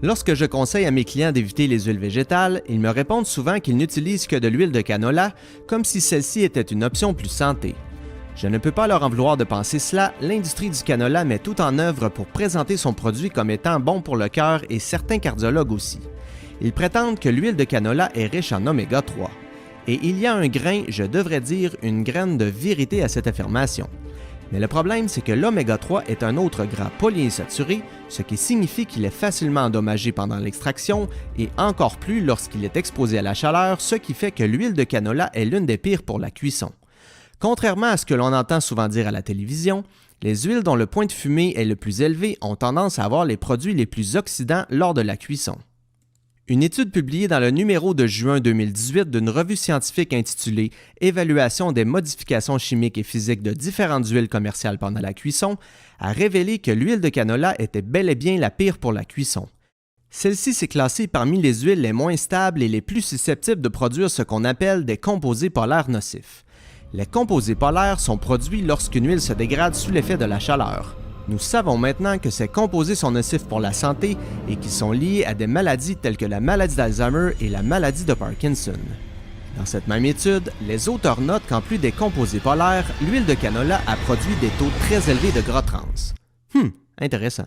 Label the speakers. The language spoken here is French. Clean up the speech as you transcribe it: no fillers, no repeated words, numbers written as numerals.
Speaker 1: Lorsque je conseille à mes clients d'éviter les huiles végétales, ils me répondent souvent qu'ils n'utilisent que de l'huile de canola, comme si celle-ci était une option plus santé. Je ne peux pas leur en vouloir de penser cela, l'industrie du canola met tout en œuvre pour présenter son produit comme étant bon pour le cœur et certains cardiologues aussi. Ils prétendent que l'huile de canola est riche en oméga 3. Et il y a un grain, je devrais dire une graine de vérité à cette affirmation. Mais le problème, c'est que l'oméga 3 est un autre gras polyinsaturé, ce qui signifie qu'il est facilement endommagé pendant l'extraction et encore plus lorsqu'il est exposé à la chaleur, ce qui fait que l'huile de canola est l'une des pires pour la cuisson. Contrairement à ce que l'on entend souvent dire à la télévision, les huiles dont le point de fumée est le plus élevé ont tendance à avoir les produits les plus oxydants lors de la cuisson. Une étude publiée dans le numéro de juin 2018 d'une revue scientifique intitulée « Évaluation des modifications chimiques et physiques de différentes huiles commerciales pendant la cuisson » a révélé que l'huile de canola était bel et bien la pire pour la cuisson. Celle-ci s'est classée parmi les huiles les moins stables et les plus susceptibles de produire ce qu'on appelle des composés polaires nocifs. Les composés polaires sont produits lorsqu'une huile se dégrade sous l'effet de la chaleur. Nous savons maintenant que ces composés sont nocifs pour la santé et qu'ils sont liés à des maladies telles que la maladie d'Alzheimer et la maladie de Parkinson. Dans cette même étude, les auteurs notent qu'en plus des composés polaires, l'huile de canola a produit des taux très élevés de gras trans. Intéressant.